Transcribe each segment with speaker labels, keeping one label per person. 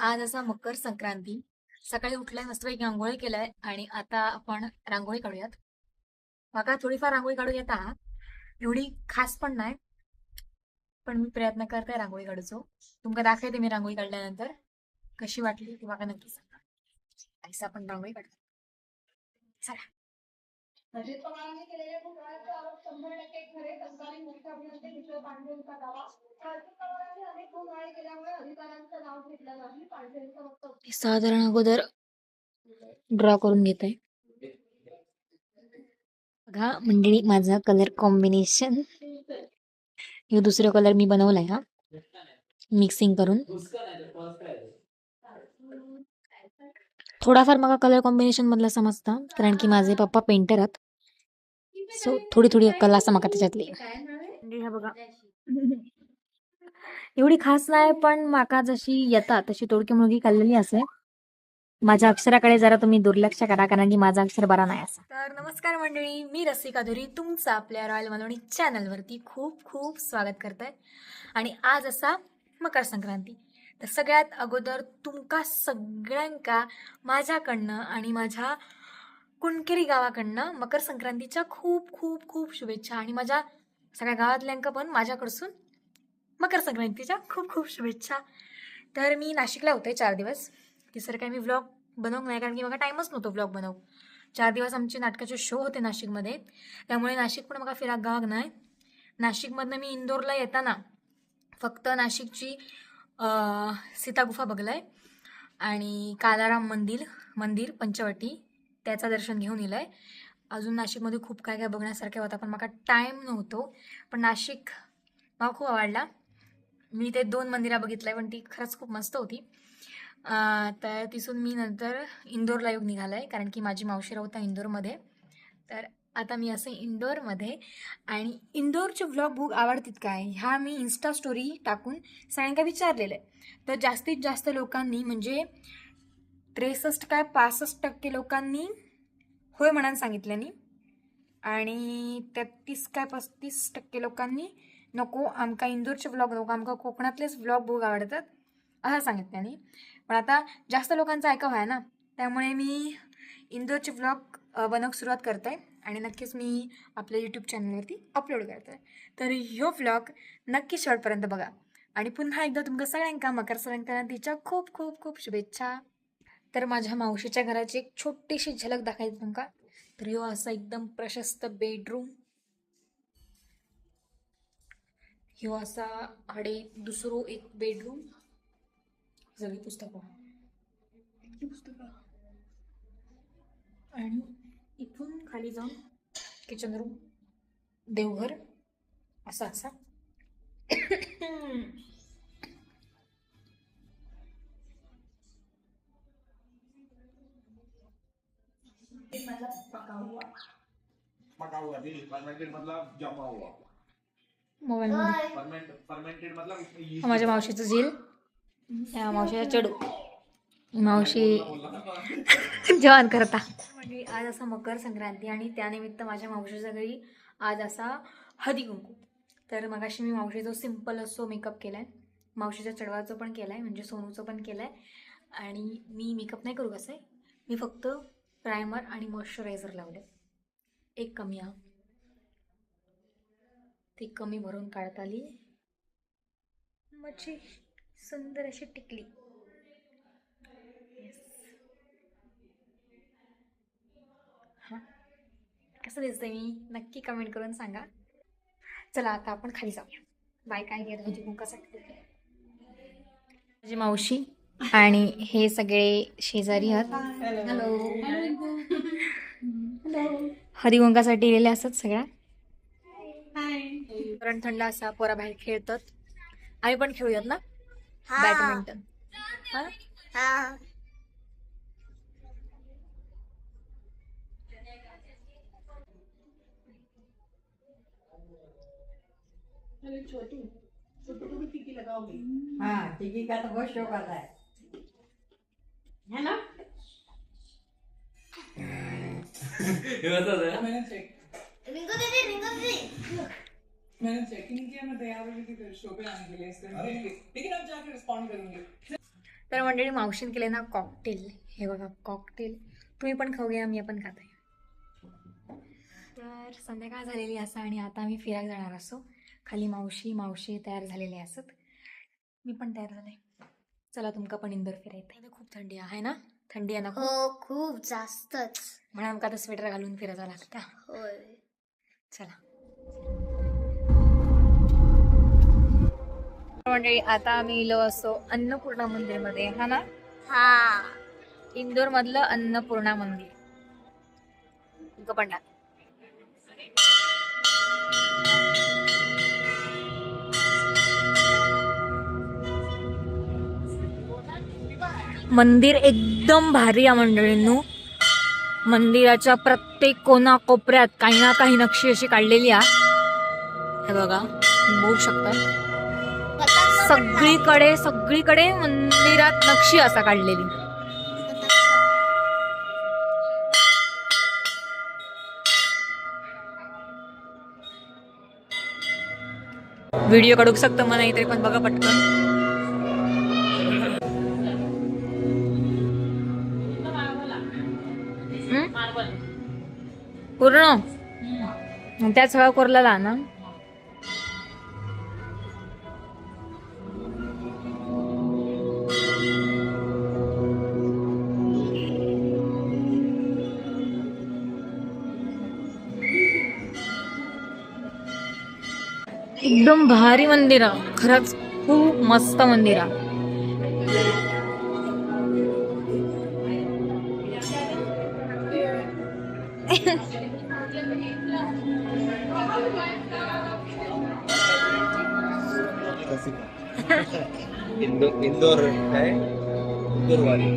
Speaker 1: आज असा मकर संक्रांती. सकाळी उठलाय, मस्तपैकी आंघोळी केलाय आणि आता आपण रांगोळी काढूयात. माका थोडीफार रांगोळी काढू येता, एवढी खास पण नाही, पण मी प्रयत्न करते रांगोळी काढूचो. तुमका दाखवते मी रांगोळी काढल्यानंतर कशी वाटली ती माका नक्की सांगा. ऐसा आपण रांगोळी काढू. चला.
Speaker 2: अजित पवारांनी केलेल्या घोटाळ्याचे आरोप 100% खरे. तत्कालीन मुख्य अभियंते किशोर पांढरेंचा दावा. अजित पवारांनी अनेक घोटाळे केल्यामुळे अधिकाऱ्यांचं नाव घेतलं नाही. पांढरेंचं वक्तव्य.
Speaker 1: साधारण अगोदर ड्रॉ करून घेत आहे. बघा मंडळी, माझा कलर कॉम्बिनेशन हे दुसरं कलर मी बनवलाय हा, मिक्सिंग करून. थोडाफार मला कलर कॉम्बिनेशन मधला समजता, कारण की माझे पप्पा पेंटर आहेत. सो थोडी थोडी अक्कल असं मका त्याच्यातली. हे बघा, एवढी खास नाही, पण माका जशी येतात तशी तोडकी मुलगी काढलेली असे. माझ्या अक्षराकडे जरा तुम्ही दुर्लक्ष करा, कारण की माझा अक्षर बरा नाही असा. तर नमस्कार मंडळी, मी रसिका धुरी तुमचं आपल्या रॉयल मलोनी चॅनलवरती खूप खूप स्वागत करते. आणि आज असा मकर संक्रांती. तर सगळ्यात अगोदर तुमका सगळ्यांका माझ्याकडनं आणि माझ्या कुणकेरी गावाकडनं मकर संक्रांतीच्या खूप खूप खूप शुभेच्छा. आणि माझ्या सगळ्या गावातल्यांका पण माझ्याकडसून मकर संक्रांतीच्या खूप खूप शुभेच्छा. तर मी नाशिकला होते 4 दिवस. तिसरं काय मी व्लॉग बनवू नाही, कारण की मला टाईमच नव्हतो व्लॉग बनवू. 4 दिवस आमचे नाटकाचे शो होते नाशिकमध्ये, त्यामुळे नाशिक पण मला फिराक गावाक नाही. नाशिकमधनं मी इंदोरला येताना फक्त नाशिकची सीतागुफा बघलाय आणि कालाराम मंदिर पंचवटी त्याचं दर्शन घेऊन येलं आहे. अजून नाशिकमध्ये खूप काय काय बघण्यासारखं होतं, पण मला टाईम नव्हतो. पण नाशिक मला खूप आवडला. मी ते 2 मंदिरं बघितलंय, पण ती खरंच खूप मस्त होती. तर तिथून मी नंतर इंदोरला येऊन निघालाय, कारण की माझी मावशी राहता इंदोरमध्ये. तर आता मी असं इंदोरमध्ये, आणि इंदोरचे व्लॉग बुक आवडतात काय ह्या मी इन्स्टा स्टोरी टाकून सगळ्यांना विचारलेलं आहे. तर जास्तीत जास्त लोकांनी, म्हणजे 63 काय 65% लोकांनी होय म्हणान सांगितल्यानी, आणि 33 काय 35% लोकांनी नको, आमका इंदोरचे व्लॉग नको, आमका कोकणातलेच व्लॉग बघ आवडतात असं सांगितल्यानी. पण आता जास्त लोकांचं ऐकावं आहे ना, त्यामुळे मी इंदोरचे व्लॉग बनवूक सुरुवात करते आणि नक्कीच मी आपल्या यूट्यूब चॅनलवरती अपलोड करते. तर ह्यो व्लॉग नक्की शेवटपर्यंत बघा. आणि पुन्हा एकदा तुमका सगळ्यांका मकर संक्रांतीच्या खूप खूप खूप शुभेच्छा. तर माझ्या मावशीच्या घराची एक छोटीशी झलक दाखवायची तुमका. तर ह्यो असा एकदम प्रशस्त बेडरूम, ह्यो असा हाडे दुसरो एक बेडरूम, सगळी पुस्तकं आणि इथून खाली जाऊन किचन रूम, देवघर असा असा.
Speaker 3: पका हुआ नहीं, फर्मेंटेड मतलब जमा हुआ.
Speaker 1: मोबाईल
Speaker 3: फर्मेंटेड मतलब इसमें yeast
Speaker 1: माझ्या
Speaker 3: होता है.
Speaker 1: मावशीचं झील, त्या मावशीचा चडू, मावशी
Speaker 3: बोलला ना.
Speaker 1: जेवण करता. म्हणजे आज असा मकर संक्रांती आणि त्यानिमित्त माझ्या मावशीच्या घरी आज असा हळदी कुंकू. तर मगाशी मी मावशीचा सिम्पल असो मेकअप केलाय, मावशीच्या चढवाचं पण केलाय, म्हणजे सोनूचं पण केलंय. आणि मी मेकअप नाही करू कसं आहे, मी फक्त प्रायमर आणि मॉइश्चरायझर लावले. एक कमी हा, ती कमी भरून काढता आली माझी सुंदर अशी टिकली. हां, कसं दिसतंय मी नक्की कमेंट करून सांगा. चला आता आपण खाली जाऊया. बाय. काय घेत होती कुंकासाठी माझी मावशी आणि हे सगळे शेजारी आहेत. हॅलो. हळदी कुंकासाठी गेलेले असतात सगळ्या. कारण थंड असा पोरा बाहेर खेळतात, आम्ही पण खेळूयात ना बॅडमिंटन. हा,
Speaker 2: छोटू छोटू को भी टिकी लगाओगे?
Speaker 4: हाँ, टिकी का तो बहुत शौक आता है ना?
Speaker 2: मैंने चेक नहीं किया, मैं तैयार हो गई थी शो पे आने के लिए, लेकिन अब जाके रिस्पॉन्ड करूंगी.
Speaker 1: तर मंडळी मावशीन केले ना कॉकटेल, हे बघा कॉकटेल, तुम्ही पण खाऊया, मी पण खाते. तर संध्याकाळ झालेली असं आणि आता आम्ही फिरायला जाणार असो. खाली मावशी तयार झालेले असत, मी पण तयार झाले. चला तुमका पण इंदोर फिरायचं. खूप थंडी आहे ना, थंडी आहे ना खूप.
Speaker 2: हो खूप जास्तच.
Speaker 1: म्हणून आमका आता स्वेटर घालून फिरायला लागतं.
Speaker 2: होय.
Speaker 1: चला मंडळी, आता आम्ही इलो असो अन्नपूर्णा मंदिरमध्ये, हा ना,
Speaker 2: हा.
Speaker 1: इंदोर मधलं अन्नपूर्णा मंदिर. गपंडा मंदिर एकदम भारी आहे मंडळींनो. मंदिराच्या प्रत्येक कोना कोपऱ्यात काही ना काही नक्षी अशी काढलेली आहे. हे बघा, तुम्ही बघू शकता, सगळीकडे मंदिरात नक्षी असा काढलेली. व्हिडिओ काढू शकतो मला इथे, पण बघा पटकन. पूर्ण त्या सगळा कोरलेला ना. एकदम भारी मंदिर आहे, खरंच खूप मस्त मंदिर आहे.
Speaker 3: इंदोर काय इंदोर वाली.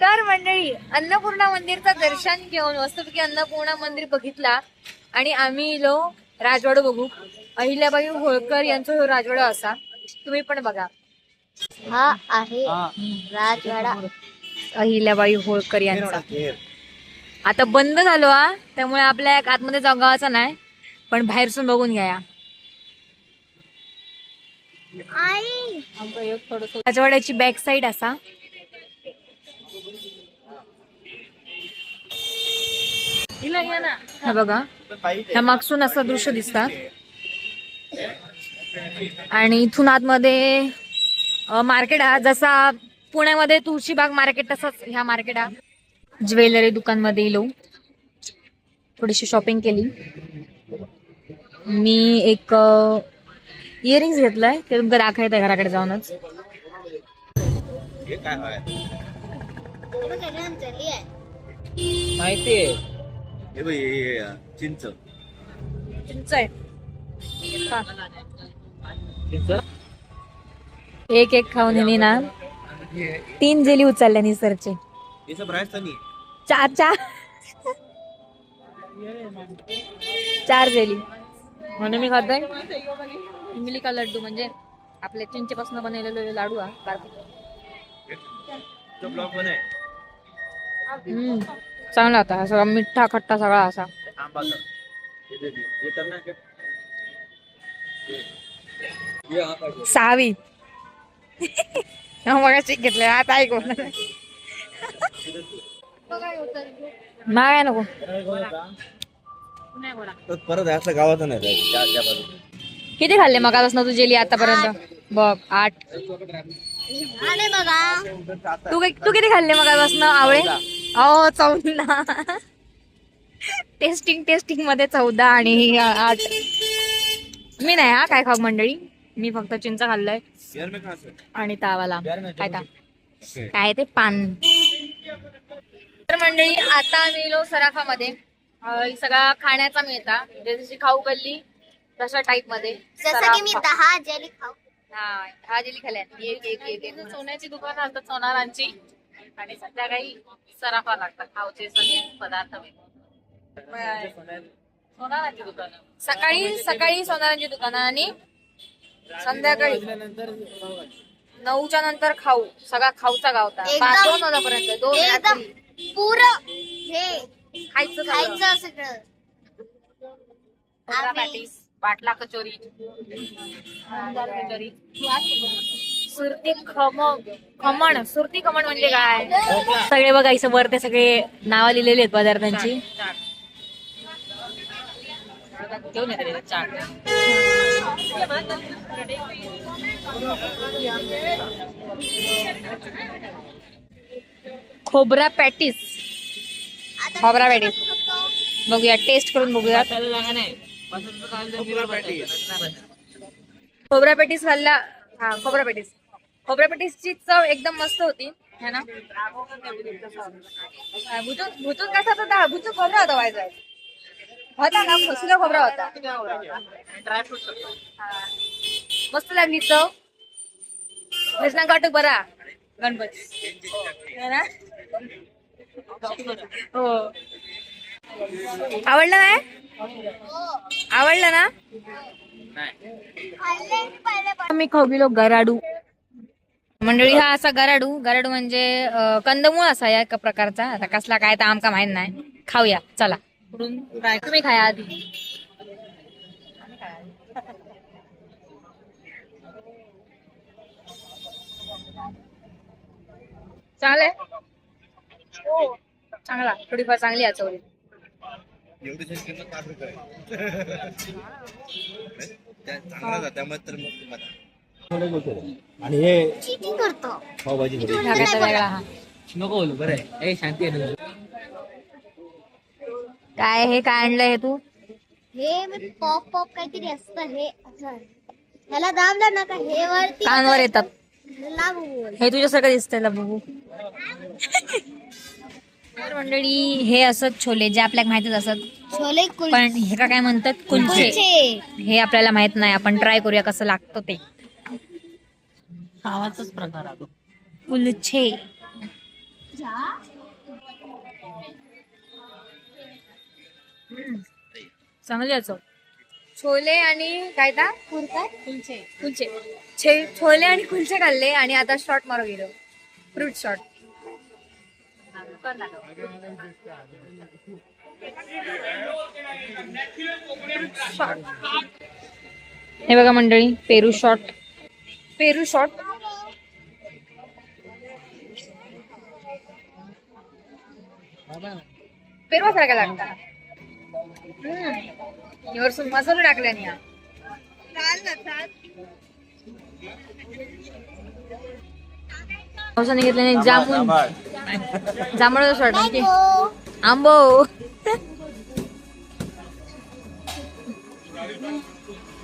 Speaker 1: तर मंडळी, अन्नपूर्णा मंदिरचं दर्शन घेऊन मस्तपैकी अन्नपूर्णा मंदिर बघितला आणि आम्ही इलो राजवाडा बघू. अहिल्याबाई होळकर यांचा हो राजवाडा असा, तुम्ही पण बघा.
Speaker 2: हा आहे राजवाडा.
Speaker 1: अहिल्याबाई होळकर यांचा आता बंद झालो हा, त्यामुळे आपल्या आतमध्ये जागावाचा नाही, पण बाहेरसून बघून घ्या. राजवाड्याची बॅक साइड असा. हा बघा, ह्या मागसून असं दृश्य दिसतात आणि इथून आतमध्ये मार्केट हा, जसा पुण्यामध्ये तुळशीबाग मार्केट तसंच ह्या मार्केट हा. ज्वेलरी दुकान मध्ये इलो, थोडीशी शॉपिंग केली. मी एक इयरिंग्स घेतलाय, ते तुमचं दाखवत आहे घराकडे जाऊनच.
Speaker 3: माहितीये चिंच
Speaker 1: चिंच आहे. एक एक खाऊन ह्यानी ना 3 जेली उचलल्या निसरचे. चार जेली म्हणून मी खातोय इमली का लड्डू, म्हणजे आपल्या चिंचेपासून बनवलेले लाडू हा. चांगला होता, सगळा मिठा खट्टा सगळा असा. सहावी मगाशी घेतलं, आता ऐक मागाय नको.
Speaker 3: परत असं गावाचं नाही.
Speaker 1: किती खाल्ले मगापासून तू जेली आतापर्यंत? बघ 8.
Speaker 2: आणि बघा
Speaker 1: तू किती खाल्ले मगापासून आवळे? 14. टेस्टिंग मध्ये 14 आणि 8. मी नाही हा काय खाऊ मंडळी, मी फक्त चिंच खाल्लंय आणि तावाला काय ते पान. तर मंडळी, आता आम्ही गेलो सराफामध्ये. सगळा खाण्याचा मिळता, जशी खाऊ गल्ली तशा टाईप मध्ये.
Speaker 2: जसं की मी 10 जेली खाऊ.
Speaker 1: हा 10 जेली खाल्ल्या. एक सोन्याची दुकानं असतात सोनारांची, आणि संध्याकाळी सराफा लागतात खाऊचे सगळे पदार्थ सोनारांची दुकानं. सकाळी सोनारांची दुकानं आणि संध्याकाळी 9च्या नंतर खाऊ. सगळा खाऊचा गावता 2 वाजेपर्यंत. 2
Speaker 2: एकदम पुरं
Speaker 1: खायचं
Speaker 2: खायचं सगळं.
Speaker 1: खोबरा पॅटीस, बाटला कचोरी, कचोरी, सुरती खमण. सुरती खमण म्हणजे काय? सगळे बघा इथं वर ते सगळे नावं लिहिलेली आहेत पदार्थांची. घेऊन येते चाट. खोबरा पॅटीस. खोबरा पॅटीस बघूया, टेस्ट करून बघूया. खोबरा पॅटीस खाल्ला. हा, खोबरा पॅटीस. खोबरा पॅटीसची चव एकदम मस्त होती है ना. भुतून कसा होता? भुतून खोबरा होता व्हायचा होता ना, फसला खोबरा होता. मस्त लागली चव. कृष्णा काटूक बरा गणपती है ना. हो, आवडलं नाही? आवडलं ना. मी खाऊ गेलो गराडू. मंडळी हा असा गराडू म्हणजे कंदमूळ असा या एका प्रकारचा. आता कसला काय तर आमका माहित नाही. खाऊया चला. तुम्ही खाया आधी. चांगलंय. हो चांगला, थोडीफार चांगली आहे चवळी.
Speaker 3: आणि हे
Speaker 2: चीटिंग करतो.
Speaker 3: पावभाजी
Speaker 1: ढाकाचा वेगळा हा.
Speaker 5: नको बोलू बरं आहे. शांती आहे.
Speaker 1: काय हे काय आणलंय हे तू?
Speaker 2: हे मी पॉप काहीतरी असतं हे असं. ह्याला दाबलं ना का हे वरती
Speaker 1: कानवर येतात.
Speaker 2: लांब बोल.
Speaker 1: हे तुझ्यासारखं दिसतंय बघू. तर मंडळी हे असत छोले जे आपल्याला माहितच असत,
Speaker 2: छोले
Speaker 1: पण हे का काय म्हणतात कुलचे. हे आपल्याला माहित नाही. आपण ट्राय करूया कसं लागतं ते.
Speaker 5: खावाचाच प्रकार आहे.
Speaker 1: कुलचे. चांगली असो. छोले आणि काय ता कुलचे. छोले आणि कुलचे खाल्ले आणि आता शॉर्ट मारू गेलो. Fruit short. हे बघा मंडळी, पेरू शॉर्ट. पेरू शॉर्ट पेरू सारखा लागता. यावर मसाला टाकल्याने या. पावसाने घेतल्याने जांभळ शॉर्ट. आंबो.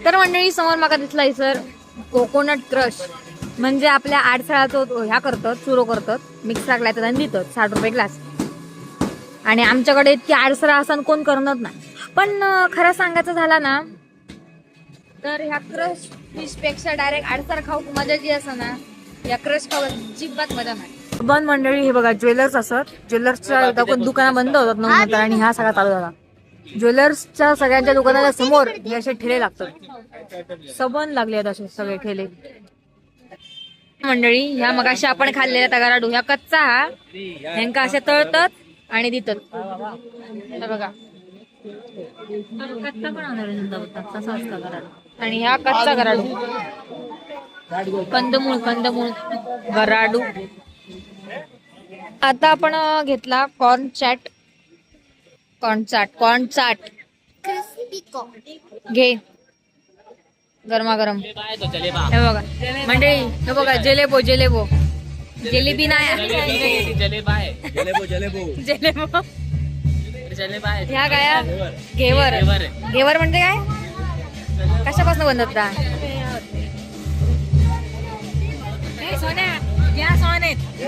Speaker 1: तर मंडळी समोर माका दिसला सर कोकोनट क्रश म्हणजे आपल्या आडसळाचं ह्या करतात, चुरो करतात, मिक्स टाकल्यात आणि देतात 60 रुपये ग्लास. आणि आमच्याकडे इतकी आडसळा असं कोण करणार नाही. पण खरं सांगायचं झाला ना तर ह्या क्रश फिश पेक्षा डायरेक्ट आडसर खाऊ मजा जी असं ना, या क्रश खाऊ अजिबात मजा नाही. बंद मंडळी. हे बघा ज्वेलर्स असत. ज्वेलर्सच्या दुकानं बंद होतात 9 नंतर आणि हा सगळा चालू झाला. ज्वेलर्सच्या सगळ्यांच्या दुकानाच्या समोर हे असे ठेले लागतात. सबन लागले आहेत असे सगळे ठेले. मंडळी ह्या मगाशी आपण खाल्लेल्या तगाराडू ह्या कच्चा हा ह्यांका असे तळतात आणि देतात. बघा कच्चा पण तसा असता गराडू. आणि ह्या कच्चा गराडू. कंदमूळ गराडू. आता आपण घेतला कॉर्न चाट.
Speaker 2: Crispy corn.
Speaker 1: घे गरमागरम. हे बघा मंडळी, हे बघा जेलेबो. जेलेबी नाही, जेलेबो. ह्या काय घेवर म्हणजे काय? कशापासून बनवतात?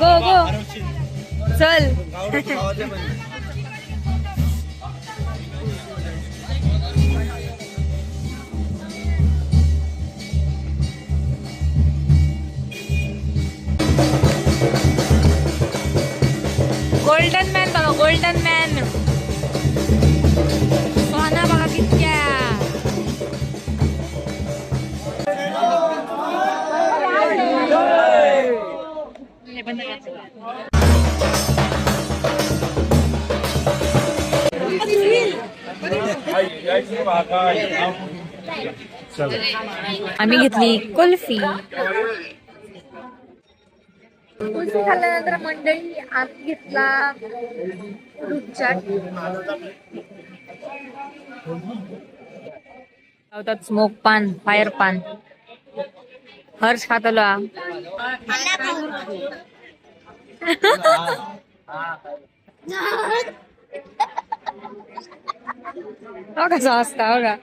Speaker 1: गो चल. गोल्डन मॅन बघा, गोल्डन मॅन. सोना बघा कितक्या. आम्ही घेतली कुल्फी. कुल्फी खाल्ल्यानंतर मंडळी आम्ही घेतला फ्रूट चाट. लावतात स्मोक पान, फायर पान. हर्ष खातला हो कसा असता हो का.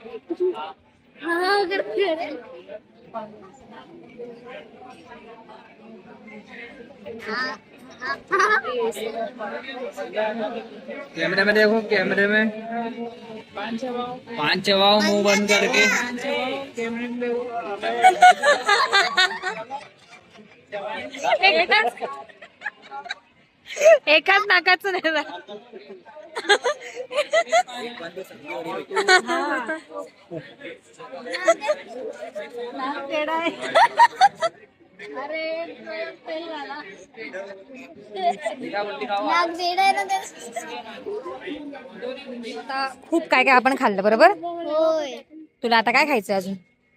Speaker 5: कैमरे में देखो, कैमरे में पांच चबाओ मुंह बंद करके.
Speaker 1: एकाच नाकाच नाही जा. आता खूप काय काय आपण खाल्लं बरोबर.
Speaker 2: होय.
Speaker 1: तुला आता काय खायचं अजून.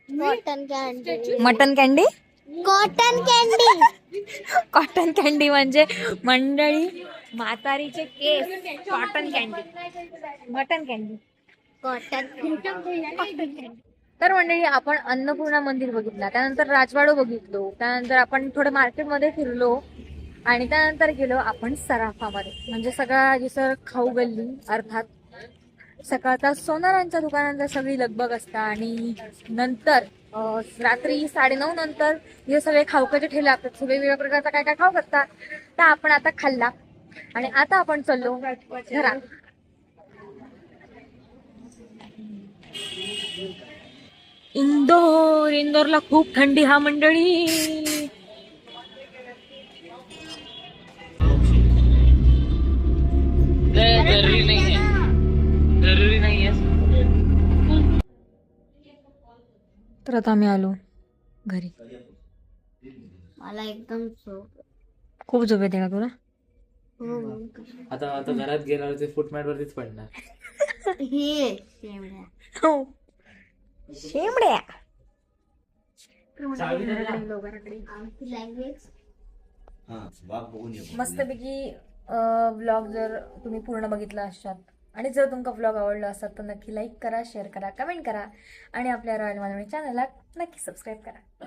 Speaker 2: Cotton candy.
Speaker 1: Mutton candy.
Speaker 2: Cotton candy.
Speaker 1: Cotton candy म्हणजे मंडळी म्हातारीचे केस. Cotton candy. Mutton candy.
Speaker 2: Cotton.
Speaker 1: तर मंडळी आपण अन्नपूर्णा मंदिर बघितला, त्यानंतर राजवाडा बघितलो, त्यानंतर आपण थोडं मार्केटमध्ये फिरलो आणि त्यानंतर गेलो आपण सराफामध्ये. म्हणजे सगळा जसं खाऊ गल्ली अर्थात सकाळचा सोनारांच्या दुकानांचा सगळी लगबग असता. आणि नंतर रात्री 9:30 नंतर हे सगळे खाऊकाचे ठेले असतात. सगळे वेगवेगळ्या प्रकारचा काय काय खाऊ असतात. तर आपण आता खाल्ला आणि आता आपण चाललो घरात. इंदोरला खूप थंडी हा मंडळी.
Speaker 5: जरूरी नहीं है, जरूरी नहीं है.
Speaker 1: तर आता आम्ही आलो घरी.
Speaker 2: मला एकदम
Speaker 1: खूप झोप येते का तुला.
Speaker 5: आता आता घरात गेल्यावर ते फुटमॅट वरतीच पडणार.
Speaker 2: हे शेवड्या.
Speaker 1: हो शेंबड्या.
Speaker 2: आमची लँग्वेज.
Speaker 1: मस्तपैकी व्लॉग जर तुम्ही पूर्ण बघितला असाल आणि जर तुमका व्लॉग आवडला असाल तर नक्की लाईक करा, शेअर करा, कमेंट करा आणि आपल्या रॉयल मालवणी चॅनलला नक्की सबस्क्राईब करा.